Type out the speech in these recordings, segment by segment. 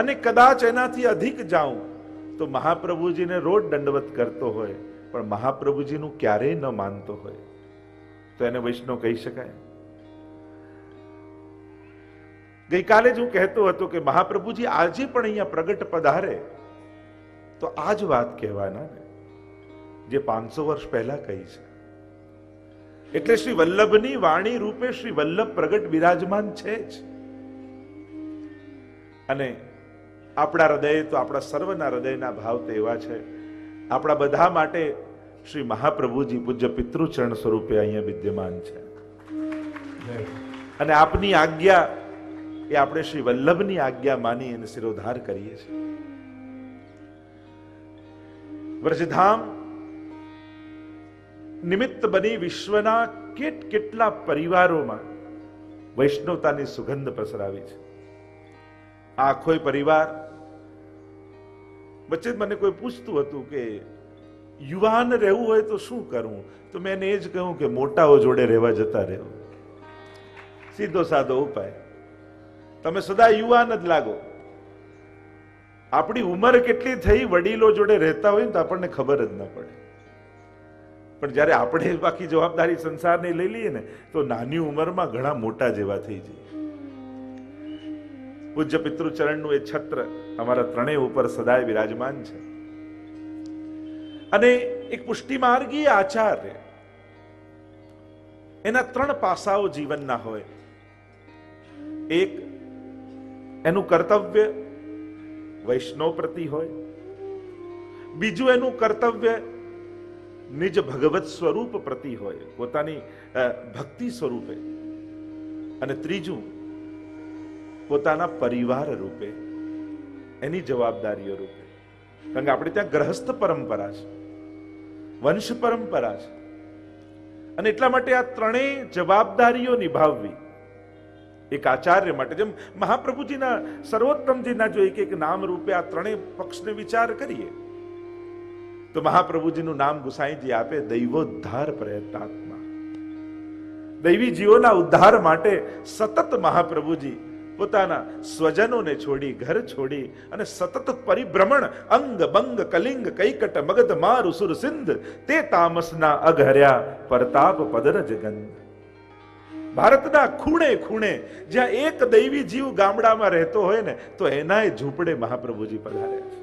અને કદાચ એનાથી અધિક જાઉં તો મહાપ્રભુજીને રોજ દંડવત કરતો હોય પણ મહાપ્રભુજીનું ક્યારેય ન માનતો હોય તો એને વૈષ્ણવ કહી શકાય? ગઈકાલે જ હું કહેતો હતો કે મહાપ્રભુજી આજે પણ અહીંયા પ્રગટ પધારે તો આ જ વાત કહેવાના ને જે 500 વર્ષ પહેલા કહી છે. એટલે શ્રી વલ્લભની વાણી રૂપે શ્રી વલ્લભ પ્રગટ બિરાજમાન છે જ. અને આપણા હૃદય તો આપણા સર્વના હૃદયના ભાવ તો એવા છે, આપણા બધા માટે શ્રી મહાપ્રભુજી પૂજ્ય પિતૃચરણ સ્વરૂપે અહીંયા વિદ્યમાન છે. અને આપની આજ્ઞા એ આપણે શ્રી વલ્લભની આજ્ઞા માની એને શિરોધાર કરીએ છીએ. વ્રજધામ નિમિત્ત બની વિશ્વના કેટલા પરિવારોમાં વૈષ્ણવતાની સુગંધ પસરાવી છે. આખો પરિવાર વચ્ચે મને કોઈ પૂછતું હતું કે યુવાન રહેવું હોય તો શું કરવું, તો મેં એને એ જ કહ્યું કે મોટાઓ જોડે રહેવા જતા રહેવું. સીધો સાધો ઉપાય. તમે સદા યુવાન જ લાગો. આપણી ઉંમર કેટલી થઈ વડીલો જોડે રહેતા હોય ને તો આપણને ખબર જ ન પડે. પણ જ્યારે આપણે બાકી જવાબદારી સંસારની લઈ લઈએ ને તો નાની ઉંમરમાં ઘણા મોટા જેવા થઈ જઈએ. પૂજ્ય પિતૃચરણનું એ છત્ર અમારા ત્રણેય ઉપર સદાય વિરાજમાન છે. અને એક પુષ્ટિમાર્ગીય આચાર્ય, એના 3 પાસાઓ જીવનના હોય. એક, એનું કર્તવ્ય વૈષ્ણવ પ્રતિ હોય. બીજું, એનું કર્તવ્ય નિજ ભગવત સ્વરૂપ પ્રતિ હોય, પોતાની ભક્તિ સ્વરૂપે. અને ત્રીજું, પોતાના પરિવાર રૂપે, એની જવાબદારીઓ રૂપે. કારણ કે આપણે ત્યાં ગ્રહસ્થ પરંપરા છે, વંશ પરંપરા છે. અને એટલા માટે આ 3 જવાબદારીઓ નિભાવવી એક આચાર્ય માટે. જેમ મહાપ્રભુજીના સર્વોત્તમજીના જો એક નામ રૂપે આ 3 પક્ષને વિચાર કરીએ તો મહાપ્રભુજીનું નામ ગુસાઈજી આપે દૈવોદ્ધાર પ્રયત્નાત્મા. દૈવી જીવોના ઉદ્ધાર માટે સતત મહાપ્રભુજી પોતાના સ્વજનોને છોડી, ઘર છોડી અને સતત પરિભ્રમણ, અંગ બંગ કલિંગ કૈકટ મગધ મારુ સુર સિંધ તે તામસના અઘર્યા પરતાપ પદરજ ગંધ. ભારતના ખૂણે ખૂણે જ્યાં એક દૈવી જીવ ગામડામાં રહેતો હોય ને તો એના ઝૂંપડે મહાપ્રભુજી પધાર્યા છે.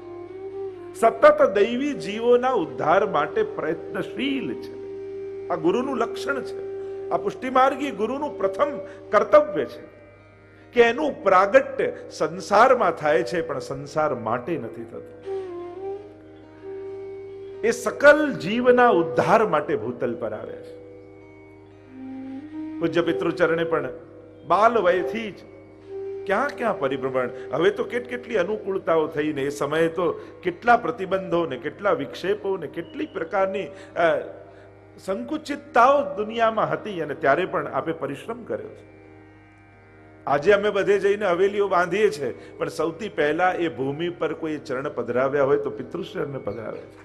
સતત દૈવી જીવોના ઉદ્ધાર માટે પ્રયત્નશીલ છે. આ ગુરુનું લક્ષણ છે. આ પુષ્ટિમાર્ગી ગુરુનું પ્રથમ કર્તવ્ય છે કે એનું પ્રાગટ્ય સંસારમાં થાય છે પણ સંસાર માટે નથી થતું. એ સકલ જીવના ઉદ્ધાર માટે ભૂતલ પર આવ્યા છે. પૂજ્ય પિતૃચરણે પણ બાલ વયથી જ ક્યાં ક્યાં પરિભ્રમણ. હવે તો કેટલી અનુકૂળતાઓ થઈને એ સમયે તો કેટલા પ્રતિબંધો ને કેટલા વિક્ષેપો ને કેટલી પ્રકારની સંકુચિતતાઓ દુનિયામાં હતી અને ત્યારે પણ આપે પરિશ્રમ કર્યો છે. આજે અમે બધે જઈને હવેલીઓ બાંધીએ છીએ પણ સૌથી પહેલા એ ભૂમિ પર કોઈ ચરણ પધરાવ્યા હોય તો પિતૃચરણને પધરાવ્યા છે.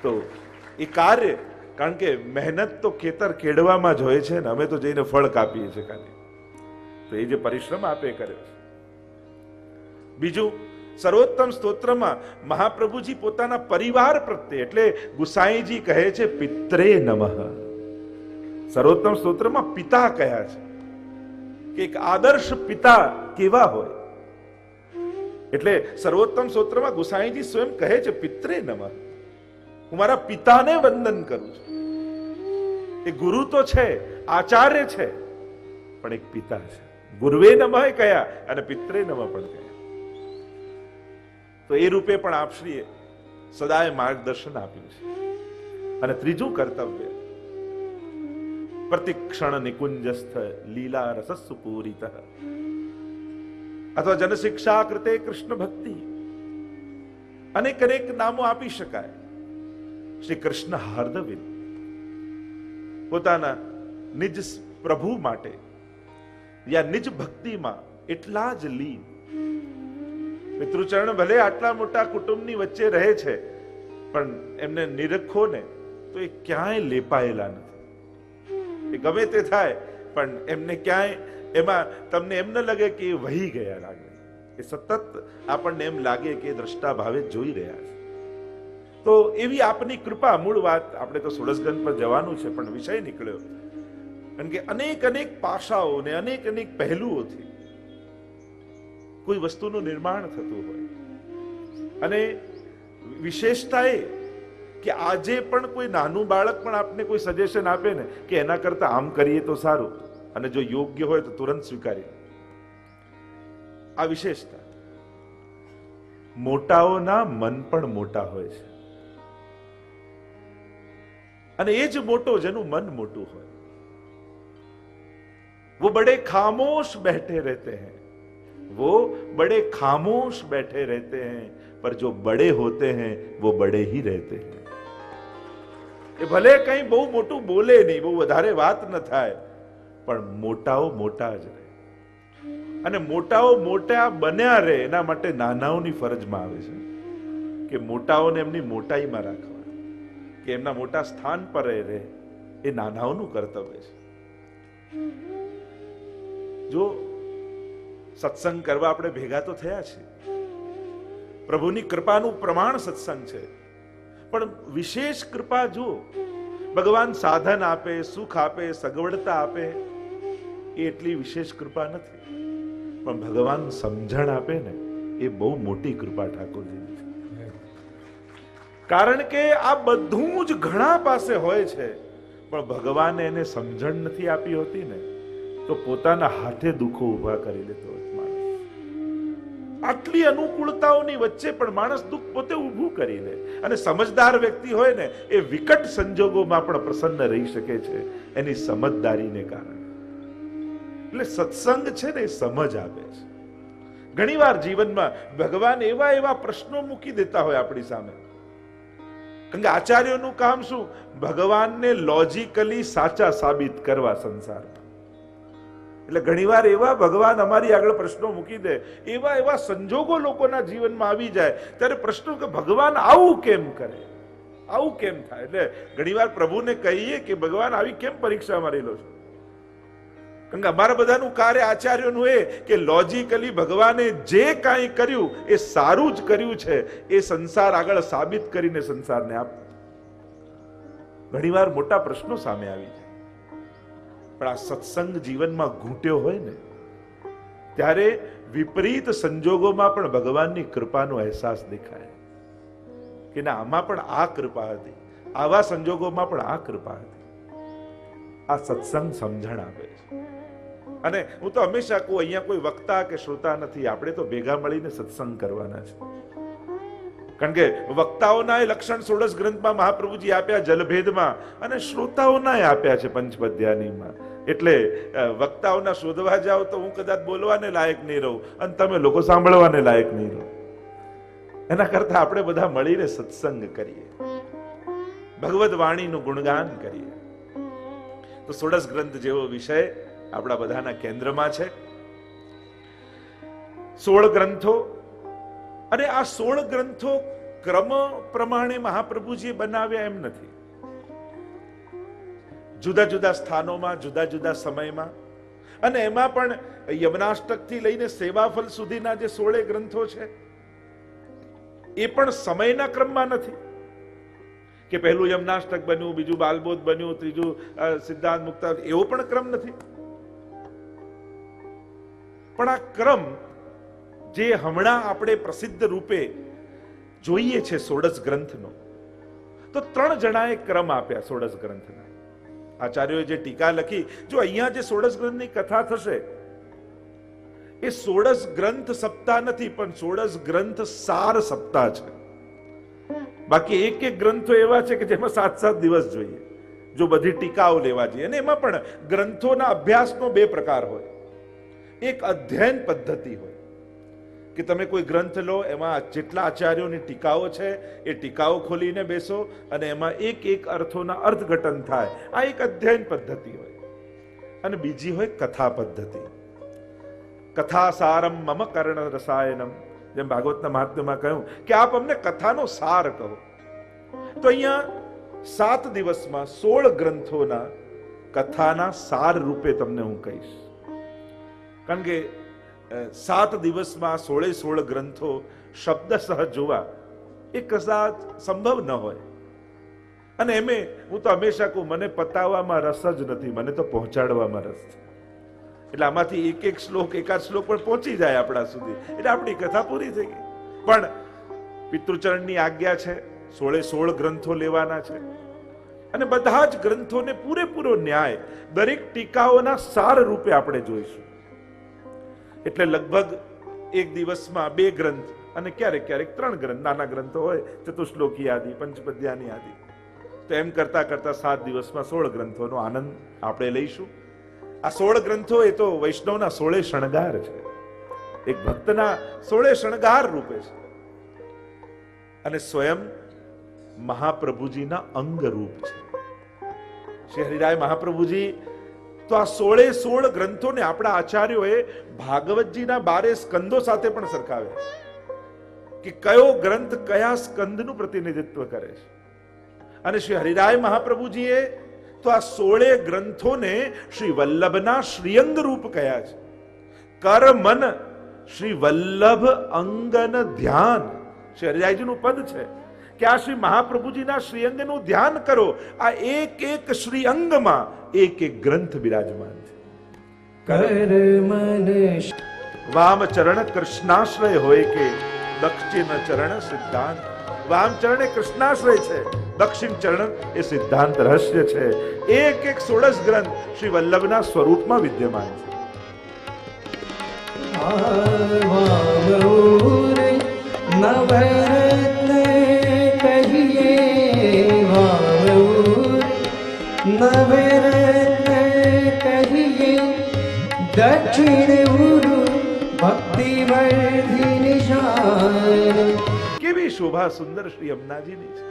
તો એ કાર્ય, કારણ કે મહેનત તો ખેતર કેળવામાં જ હોય છે ને, અમે તો જઈને ફળ કાપીએ છીએ ખાલી. તો એ જે પરિશ્રમ આપે કર્યો છે. બીજું, સર્વોત્તમ સ્તોત્રમાં મહાપ્રભુજી પોતાના પરિવાર પ્રત્યે, એટલે ગુસાઈજી કહે છે પિત્રે નમઃ. સર્વોત્તમ સ્તોત્રમાં પિતા કહ્યા છે કે એક આદર્શ પિતા કેવા હોય. એટલે સર્વોત્તમ સ્તોત્રમાં ગુસાઈજી સ્વયં કહે છે પિત્રે નમઃ. હું મારા પિતાને વંદન કરું છું. એ ગુરુ તો છે, આચાર્ય છે, પણ એક પિતા છે. ગુરુવે નમઃ કયા અને પિત્રે નમઃ પણ કયા. તો એ રૂપે પણ આપશ્રીએ સદાય માર્ગદર્શન આપ્યું છે. અને ત્રીજું કર્તવ્ય, પ્રતિક્ષણ નિકુંજસ્થ લીલા રસસ્સુ પૂરિત અથવા જનશિક્ષા કૃતે કૃષ્ણ ભક્તિ. અનેક અનેક નામો આપી શકાય. શ્રી કૃષ્ણ હાર્દવિદ, પોતાના નિજ પ્રભુ માટે યા નિજ ભક્તિમાં એટલા જ લીન. પિતૃચરણ ભલે આટલા મોટા કુટુંબની વચ્ચે રહે છે પણ એમને નિરખો ને તો એ ક્યાંય લેપાયેલા નથી. એ ગમે તે થાય પણ એમને ક્યાંય એમાં તમને એમ ન લાગે કે એ વહી ગયા લાગે. કે સતત આપણને એમ લાગે કે દ્રષ્ટા ભાવે જોઈ રહ્યા છે. તો એવી આપની કૃપા, મૂળ વાત આપણે તો સોળસ ગ્રંથ પર જવાનું છે, પણ વિષય નીકળ્યો કારણ કે અનેક અનેક પાસાઓ ને અનેક અનેક પહેલુઓથી કોઈ વસ્તુનું નિર્માણ થતું હોય. અને વિશેષતા એ કે આજે પણ કોઈ નાનું બાળક પણ આપને કોઈ સજેશન આપે ને કે એના કરતા આમ કરીએ તો સારું, અને જો યોગ્ય હોય તો તુરંત સ્વીકારી. આ વિશેષતા. મોટાઓના મન પણ મોટા હોય છે, અને એ જ મોટો જેનું મન મોટું હોય, वो बड़े खामोश बैठे रहते हैं, वो बड़े खामोश बैठे रहते हैं, पर जो बड़े होते हैं वो बड़े ही रहते हैं. એ ભલે કઈ બહુ મોટું બોલે નહીં, બહુ વધારે વાત ન થાય, પણ મોટાઓ મોટા જ રહે. અને મોટાઓ મોટા બન્યા રહે એના માટે નાનાઓની ફરજમાં આવે છે કે મોટાઓને એમની મોટાઈમાં રાખવા, કે એમના મોટા સ્થાન પર રહે, એ નાનાઓનું કર્તવ્ય છે. જો સત્સંગ કરવા આપણે ભેગા તો થયા છે, પ્રભુની કૃપાનું પ્રમાણ સત્સંગ છે, પણ વિશેષ કૃપા જો ભગવાન સાધન આપે, સુખ આપે, સગવડતા આપે, એ એટલી વિશેષ કૃપા નથી. પણ ભગવાન સમજણ આપે ને, એ બહુ મોટી કૃપા ઠાકોરજીની છે. કારણ કે આ બધું જ ઘણા પાસે હોય છે, પણ ભગવાને એને સમજણ નથી આપી હોતી ને, તો પોતાના હાથે દુઃખો ઉભા કરી લેતો હોય માણસ. આટલી અનુકૂળતાઓની વચ્ચે પણ માણસ દુઃખ પોતે ઊભું કરી લે. અને સમજદાર વ્યક્તિ હોય ને, એ વિકટ સંજોગોમાં પણ પ્રસન્ન રહી શકે છે, એની સમજદારીને કારણે. એટલે સત્સંગ છે ને, એ સમજ આપે છે. ઘણીવાર જીવનમાં ભગવાન એવા એવા પ્રશ્નો મૂકી દેતા હોય આપણી સામે, કારણ કે આચાર્યોનું કામ શું? ભગવાનને લોજિકલી સાચા સાબિત કરવા સંસારમાં. એટલે ઘણીવાર એવા ભગવાન અમારી આગળ પ્રશ્નો મૂકી દે, એવા એવા સંજોગો લોકોના જીવનમાં આવી જાય, ત્યારે પ્રશ્નો કે ભગવાન આવું કેમ કરે, આવું કેમ થાય? એટલે ઘણીવાર પ્રભુને કહીએ કે ભગવાન આવી કેમ પરીક્ષા મારી લો છો? કારણ કે અમારા બધાનું કાર્ય આચાર્યોનું એ કે લોજિકલી ભગવાને જે કાંઈ કર્યું એ સારું જ કર્યું છે, એ સંસાર આગળ સાબિત કરીને સંસારને આપ. ઘણીવાર મોટા પ્રશ્નો સામે આવી જાય, પણ આ સત્સંગ જીવનમાં ઘૂંટ્યો હોય ને, ત્યારે વિપરીત સંજોગોમાં પણ ભગવાનની કૃપાનો અહેસાસ દેખાય કે ના, આમાં પણ આ કૃપા હતી, આવા સંજોગોમાં પણ આ કૃપા હતી. આ સત્સંગ સમજણ આપે છે. અને હું તો હંમેશા કહું, અહીંયા કોઈ વક્તા કે શ્રોતા નથી, આપણે તો ભેગા મળીને સત્સંગ કરવાના છે. કારણ કે વક્તાઓના એ લક્ષણ સોળસ ગ્રંથમાં મહાપ્રભુજી આપ્યા જલભેદમાં, અને શ્રોતાઓના આપ્યા છે પંચપદ્યાનીમાં. એટલે વક્તાઓના શોધવા જાઓ તો હું કદાચ બોલવાને લાયક નહીં રહું, અને તમે લોકો સાંભળવાને લાયક નહીં રહો. એના કરતા આપણે બધા મળીને સત્સંગ કરીએ, ભગવદ વાણીનું ગુણગાન કરીએ. તો સોળસ ગ્રંથ જેવો વિષય આપણા બધાના કેન્દ્રમાં છે. 16 ગ્રંથો, અને આ 16 ગ્રંથો ક્રમ પ્રમાણે મહાપ્રભુજીએ બનાવ્યા એમ નથી. જુદા જુદા સ્થાનોમાં, જુદા જુદા સમયમાં, અને એમાં પણ યમનાષ્ટકથી લઈને સેવાફલ સુધીના જે 16 ગ્રંથો છે, એ પણ સમયના ક્રમમાં નથી કે પહેલું યમનાષ્ટક બન્યું, બીજું બાલબોધ બન્યું, ત્રીજું સિદ્ધાંત મુક્તા, એવો પણ ક્રમ નથી. પણ આ ક્રમ જે હમણાં આપણે પ્રસિદ્ધ રૂપે જોઈએ છે 16 ગ્રંથનો, તો 3 જણાએ ક્રમ આપ્યા 16 ગ્રંથના. આચાર્યોએ જે ટીકા લખી, જો અહીંયા જે 16 ગ્રંથની કથા થશે, એ 16 ગ્રંથ સપ્તાહ નથી, પણ 16 ગ્રંથ સાર સપ્તાહ છે. બાકી એક એક ગ્રંથો એવા છે કે જેમાં 7-7 દિવસ જોઈએ, જો બધી ટીકાઓ લેવા જઈએ. અને એમાં પણ ગ્રંથોના અભ્યાસનો 2 પ્રકાર હોય. એક અધ્યયન પદ્ધતિ હોય કે તમે કોઈ ગ્રંથ લો, એમાં જેટલા આચાર્યોની ટીકાઓ છે એ ટીકાઓ ખોલીને બેસો, અને એમાં એક એક અર્થોના અર્થઘટન થાય. આ એક અધ્યયન પદ્ધતિ હોય. અને બીજી હોય કથા પદ્ધતિ. કથા સારમ મમ કર્ણ રસાયનમ, જેમ ભાગવતના મહાત્મ્યમાં કહ્યું કે આપ અમને કથાનો સાર કહો. તો અહીંયા 7 દિવસમાં 16 ગ્રંથોના કથાના સાર રૂપે તમને હું કહીશ. કારણ કે 7 દિવસમાં 16 ગ્રંથો શબ્દસહ જોવા એ કદાચ સંભવ ન હોય. અને એમે હું તો હંમેશા કહું, મને પતાવવામાં રસ જ નથી, મને તો પહોંચાડવામાં રસ છે. એટલે આમાંથી એક શ્લોક, એકાદ શ્લોક પણ પહોંચી જાય આપણા સુધી એટલે આપણી કથા પૂરી થઈ ગઈ. પણ પિતૃચરણની આજ્ઞા છે, 16 ગ્રંથો લેવાના છે અને બધા જ ગ્રંથોને પૂરેપૂરો ન્યાય દરેક ટીકાઓના સાર રૂપે આપણે જોઈશું. એટલે લગભગ એક દિવસમાં 2 ગ્રંથ અને ક્યારેક ક્યારેક 3 ગ્રંથ, નાના ગ્રંથો હોય, ચતુશ્લોકી આદિ, પંચપદ્યાની આદિ, તો એમ કરતા કરતા 7 દિવસમાં 16 ગ્રંથોનો આનંદ આપણે લઈશું. આ 16 ગ્રંથો એ તો વૈષ્ણવના 16 શણગાર છે, એક ભક્તના 16 શણગાર રૂપે છે અને સ્વયં મહાપ્રભુજીના અંગ રૂપ છે. શ્રી હરિરાય મહાપ્રભુજી તો આ 16 ગ્રંથોને આપણા આચાર્યોએ ભાગવતજીના 12 સ્કંદો સાથે પણ સરખાવ્યા કે કયો ગ્રંથ કયા સ્કંદનું પ્રતિનિધિત્વ કરે છે. અને શ્રી હરિરાય મહાપ્રભુજીએ તો આ 16 ગ્રંથોને શ્રી વલ્લભના શ્રીઅંગ રૂપ કયા છે. કર મન શ્રી વલ્લભ અંગન ધ્યાન, શ્રી હરિરાયજીનું પદ છે કે આ શ્રી મહાપ્રભુજીના શ્રીઅંગનું ધ્યાન કરો. આ એક શ્રીઅંગમાં એક ગ્રંથ બિરાજમાન છે. વામ ચરણ કૃષ્ણાશ્રય હોય કે દક્ષિણ ચરણ સિદ્ધાંત. વામ ચરણ એ કૃષ્ણાશ્રય છે, દક્ષિણ ચરણ એ સિદ્ધાંત રહસ્ય છે. એક 16 ગ્રંથ શ્રી વલ્લભના સ્વરૂપમાં વિદ્યમાન છે. દક્ષિણ ઉરુ ભક્તિ વર્ધિ નિશાન. કેવી શોભા સુંદર શ્રી અમનાજીની છે.